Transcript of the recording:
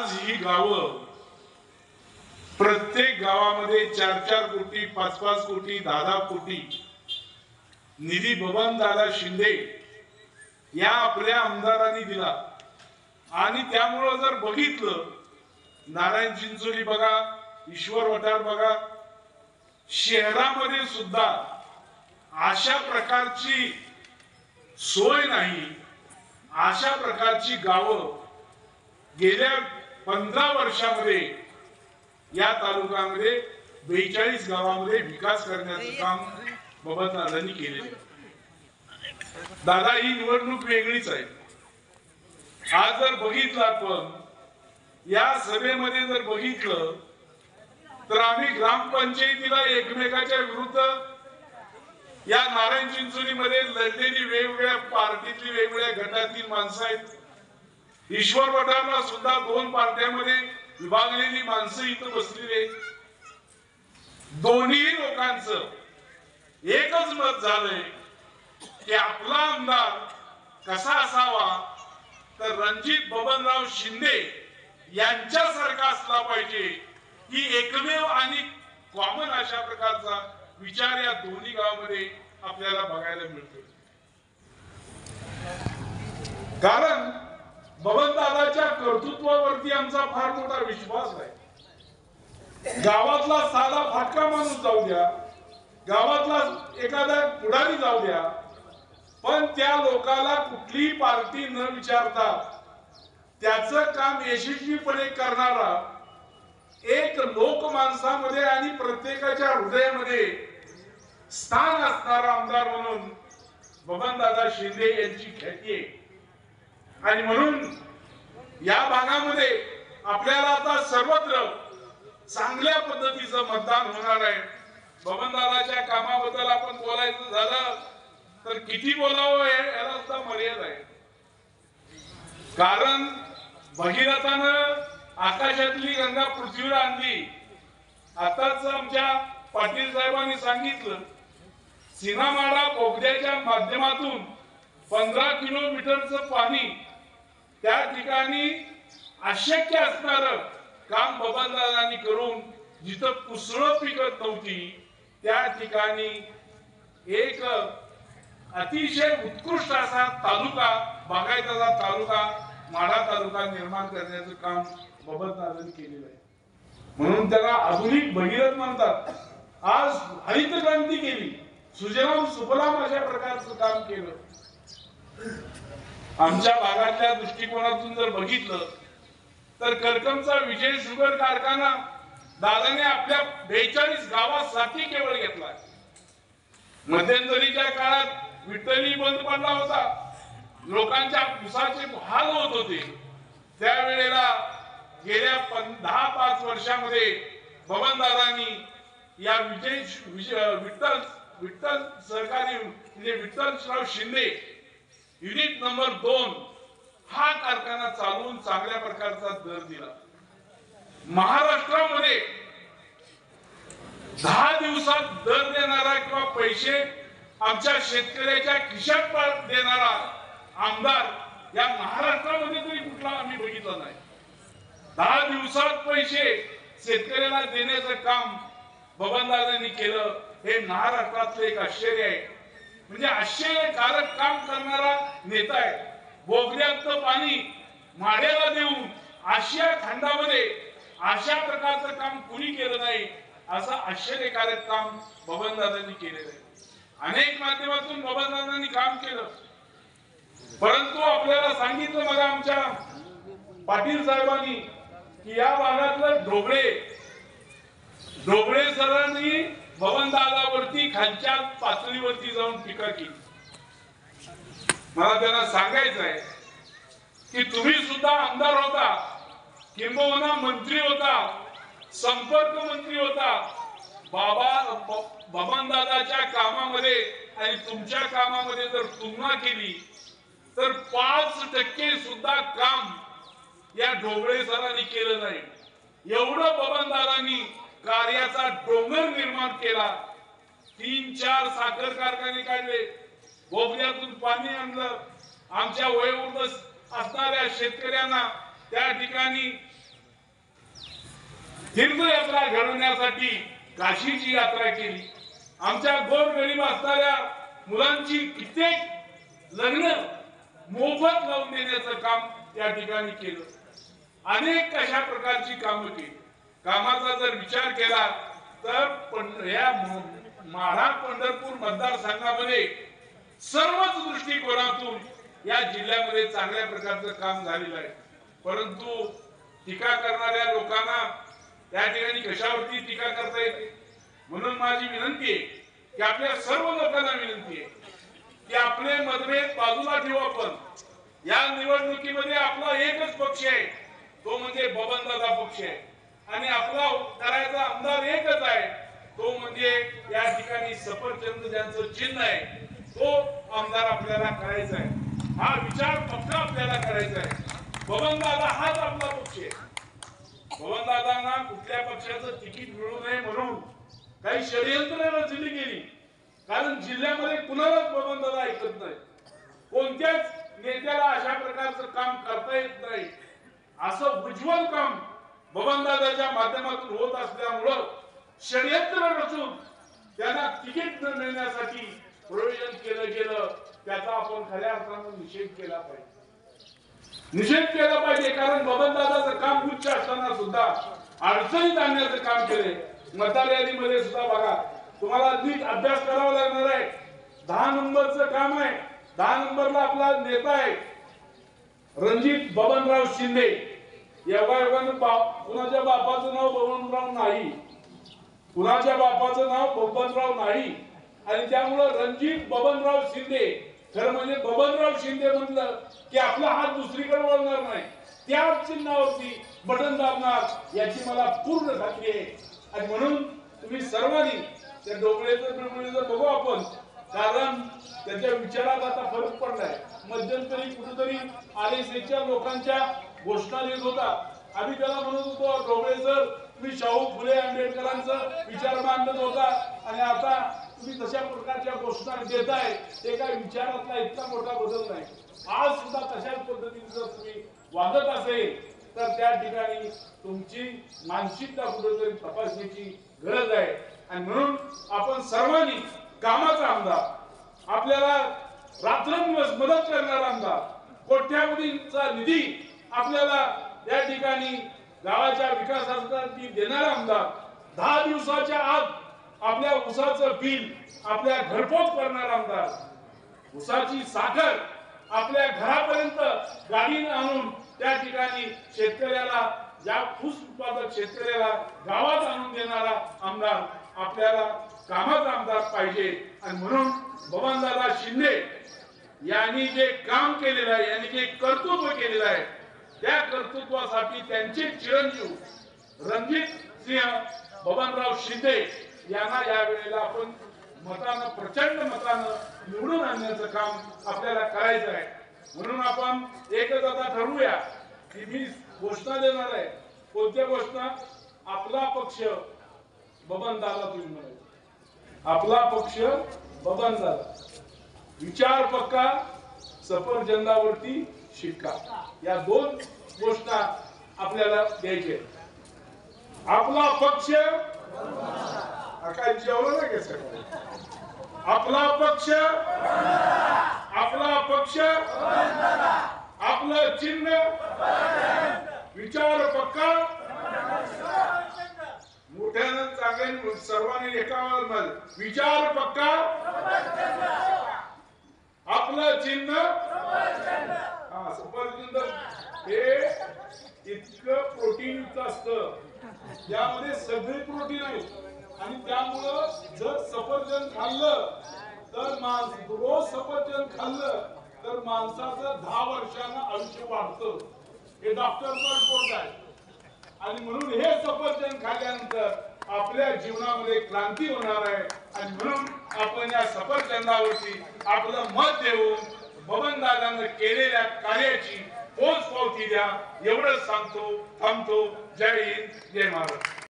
आज ही गावं प्रत्येक गावामध्ये 4-4 कोटी 5-5 कोटी 10-10 कोटी निधी बबनदादा शिंदे या आपल्या आमदारांनी दिला। आणि त्यामुळे जर बघितलं नारायण चिंचोली बघा, ईश्वर वठार बघा, शहरामध्ये सुद्धा अशा प्रकारची सोय नाही, अशा प्रकारची गावं गेल्या 15 वर्षामध्ये या तालुक्यामध्ये 42 गावामध्ये विकास करण्याचं काम बबनदादांनी केले। दादा ही निवडणूक वेगळीच आहे। आज जर बघितलं आपण या सभेमध्ये जर बघितलं तर आम्ही ग्रामपंचायतीला एकमेकाच्या विरुद्ध या नारायण चिंचोलीमध्ये लढलेली वेगवेगळ्या पार्टीतली वेगवेगळ्या गटातील माणसं आहेत। ईश्वर वठारला सुद्धा 2 पार्ट्यामध्ये विभागलेली माणसं इथं बसलेली आहेत। दोन्ही लोकांचं एकच मत झालंय की आपला आमदार कसा असावा तर रणजित बबनराव शिंदे यांच्यासारखा असला पाहिजे। ही एकमेव आणि कॉमन अशा प्रकारचा विचार या दोन्ही गावामध्ये आपल्याला बघायला मिळतो। कारण बबनदादाच्या कर्तृत्वावरती आमचा फार मोठा विश्वास आहे। गावातला साधा फाटका माणूस जाऊ द्या, गावातला एखादा पुढारी जाऊ द्या, पण त्या लोकाला कुठलीही पार्टी न विचारता त्याचं काम यशस्वीपणे करणारा एक लोक माणसामध्ये आणि प्रत्येकाच्या हृदयामध्ये स्थान असणारा आमदार म्हणून बबनदादा शिंदे यांची ख्याती आहे। आणि म्हणून या भागामध्ये आपल्याला आता सर्वत्र चांगल्या पद्धतीचं मतदान होणार आहे। बबनदादाच्या कामाबद्दल आपण बोलायचं झालं तर किती बोलावं याला सुद्धा मर्यादा आहे। कारण भगीरथानं आकाशातली गंगा पृथ्वीवर आणली। आताच आमच्या पाटील साहेबांनी सांगितलं सीनामाळा बोगद्याच्या माध्यमातून 15 किलोमीटरचं पाणी त्या ठिकाणी अशक्य असणारं काम बबनदादांनी करून जिथं कुसळं पिकत नव्हती त्या ठिकाणी एक अतिशय उत्कृष्ट असा तालुका बागायताचा तालुका माढा तालुका निर्माण करण्याचं काम बबनदादांनी केलेलं आहे। म्हणून त्याला आधुनिक भगीरथ म्हणतात। आज हरित क्रांती केली, सुजलाम सुफलाम अशा प्रकारचं काम केलं। आमच्या भागातल्या दृष्टिकोनातून जर बघितलं तर करकमचा विजय शुगर कारखाना दादाने आपल्या 42 गावासाठी केवळ घेतला। मध्यंतरीच्या काळात विठ्ठली बंद पडला होता, लोकांच्या उसाचे हाल होत होते। त्यावेळेला गेल्या 10-5 वर्षामध्ये बबनदादांनी या विठ्ठल सहकारी म्हणजे विठ्ठलराव शिंदे युनिट नंबर 2 हा कारखाना चालवून चांगल्या प्रकारचा दर दिला। महाराष्ट्रामध्ये 10 दिवसात दर देणारा किंवा पैसे आमच्या शेतकऱ्याच्या खिशात देणारा आमदार या महाराष्ट्रामध्ये तरी कुठला आम्ही बघितला नाही। 10 दिवसात पैसे शेतकऱ्याला देण्याचं काम बबनदादांनी केलं हे महाराष्ट्रातलं एक आश्चर्य आहे। म्हणजे आश्चर्यकारक काम करणारा नेता आहे। बोगद्यातलं पाणी माड्याला देऊन आशिया खंडामध्ये अशा प्रकारचं काम कुणी केलं नाही, असं आश्चर्यकारक काम बबनदादांनी केलेलं आहे। अनेक माध्यमातून बबनदादांनी काम केलं, परंतु आपल्याला सांगितलं बघा आमच्या पाटील साहेबांनी की या भागातलं ढोबळे सरांनी बबनदादावरती खालच्या पातळीवरती जाऊन टीका केली। मला त्यांना सांगायचं आहे की तुम्ही सुद्धा आमदार होता, किंबहुना मंत्री होता, संपर्क मंत्री होता। बबनदादाच्या कामामध्ये आणि तुमच्या कामामध्ये जर तुलना केली तर 5% सुद्धा काम या ढोबळे सरांनी केलं नाही। एवढं बबनदादांनी कार्याचा डोंगर निर्माण केला। 3-4 साखर कारखाने काढले, बोगद्यातून पाणी आणलं, आमच्या वयोवृद्ध असणाऱ्या शेतकऱ्यांना त्या ठिकाणी तीर्थयात्रा घडवण्यासाठी काशीची यात्रा केली. आमच्या गोरगरीब असणाऱ्या मुलांची कित्येक लग्न मोफत लावून देण्याचं काम त्या ठिकाणी केलं. अनेक अशा प्रकारची कामं केली. कामाचा जर विचार केला तर या माढा पंढरपूर मतदारसंघामध्ये सर्वच दृष्टिकोनातून या जिल्ह्यामध्ये चांगल्या प्रकारचं काम झालेलं आहे. परंतु टीका करणाऱ्या लोकांना त्या ठिकाणी कशावरती टीका करता येते. म्हणून माझी विनंती आहे की आपल्या सर्व लोकांना विनंती आहे की आपले मतभेद बाजूला ठेवू. आपण या निवडणुकीमध्ये आपला एकच पक्ष आहे, तो म्हणजे बबनदादा पक्ष आहे. आणि आपला करायचा आमदार एकच आहे, तो म्हणजे या ठिकाणी सफरचंद ज्यांचं चिन्ह आहे तो आमदार आपल्याला करायचा आहे. हा विचार फक्त आपल्याला करायचा आहे. बबनदादा हाच आपला पक्ष आहे. बबनदादांना कुठल्या पक्षाचं तिकीट मिळू नये म्हणून काही षडयंत्र रचली गेली. कारण जिल्ह्यामध्ये कुणालाच बबनदादा ऐकत नाही. कोणत्याच नेत्याला अशा प्रकारचं काम करता येत नाही. असं उज्ज्वल काम बबनदादाच्या माध्यमातून होत असल्यामुळं षडयंत्र रचून त्यांना तिकीट न मिळण्यासाठी प्रयोजन केलं गेलं. त्याचा आपण खऱ्या अर्थानं निषेध केला पाहिजे. कारण बबनदादाचं काम उच्च असताना सुद्धा अडचणीत आणण्याचं काम केले. मतदार यादीमध्ये सुद्धा बघा, तुम्हाला नीट अभ्यास करावा लागणार आहे. 10 नंबरचं काम आहे. 10 नंबरला आपला नेता आहे रणजित बबनराव शिंदे. योगायोगानं कुणाच्या बापाचं नाव बबनराव नाही, कुणाच्या बापाचं नाव बबनराव नाही. आणि त्यामुळं रणजित बबनराव शिंदे, खरं म्हणजे बबनराव शिंदे म्हणलं की आपला हात दुसरीकडे वळणार नाही. त्या चिन्हावरती बटन दाबणार याची मला पूर्ण खात्री आहे. आणि म्हणून तुम्ही सर्वांनी त्या डोबळेचं बघू आपण. कारण त्याच्या विचारात आता फरक पडलाय. मध्यंतरी कुठेतरी RSSच्या लोकांच्या घोषणा देत होता. आम्ही त्याला म्हणत होतो डोबळे सर तुम्ही शाहू फुले आंबेडकरांचं विचार मांडत होता आणि आता तुम्ही तशा प्रकारच्या घोषणा देताय. ते काय विचारातला इतका मोठा बदल नाही. आज सुद्धा तशाच पद्धतीने जर तुम्ही वागत असेल तर त्या ठिकाणी तुमची मानसिकता कुठेतरी तपासण्याची गरज आहे. आणि म्हणून आपण सर्वांनी कामाचा आमदार, आपल्याला रात्रंदिवस मदत करणारा आमदार, कोट्यावधींचा निधी आपल्याला त्या ठिकाणी गावाच्या विकासासाठी देणारा आमदार, 10 दिवसाच्या आत आपल्या ऊसाचं बिल आपल्या घरपोच करणारा आमदार, ऊसाची साखर आपल्या घरापर्यंत गाडीने आणून त्या ठिकाणी शेतकऱ्याला, ज्या ऊस उत्पादक शेतकऱ्याला गावात आणून देणारा आमदार आपल्याला कामाचा आमदार पाहिजे. आणि म्हणून बबनदादा शिंदे यांनी जे काम केलेलं आहे, यांनी जे कर्तृत्व केलेलं आहे, त्या कर्तृत्वासाठी त्यांचे चिरंजीव रणजित सिंह बबनराव शिंदे यांना या वेळेला आपण मतानं, प्रचंड मतानं निवडून आणण्याचं काम आपल्याला करायचं आहे. म्हणून आपण एकच आता ठरवूया की मी घोषणा देणार आहे. कोणत्या घोषणा? आपला पक्ष बबनदादा. तुम्ही म्हणायचं आपला पक्ष बबनदादा, विचार पक्का, सफरचंदावरती शिक्का. या 2 घोषणा आपल्याला द्यायचे. आपला पक्ष काय जेवलं नाही का? आपला पक्ष, आपला पक्ष, आपलं चिन्ह, विचार पक्का. मोठ्यानं चांगले सर्वांनी एकावर विचार पक्का, आपलं चिन्ह. हा सफरचंद हे इतकं प्रोटीनयुक्त असतं, त्यामध्ये सगळे प्रोटीन आहेत. आणि त्यामुळं जर सफरचंद खाल्लं तर रोज सफरचंद खाल्लं तर माणसाचं 10 वर्षांना आयुष्य वाढतं. हे डॉक्टरचा रिपोर्ट आहे. आणि म्हणून हे सफरचंद खाल्ल्यानंतर आपल्या जीवनामध्ये क्रांती होणार आहे. आणि म्हणून आपण या सफरचंदावरती आपलं मत देऊन बबनदादांनी केलेल्या कार्याची पोचपावती द्या. एवढंच सांगतो, थांबतो. जय हिंद, जय महाराष्ट्र.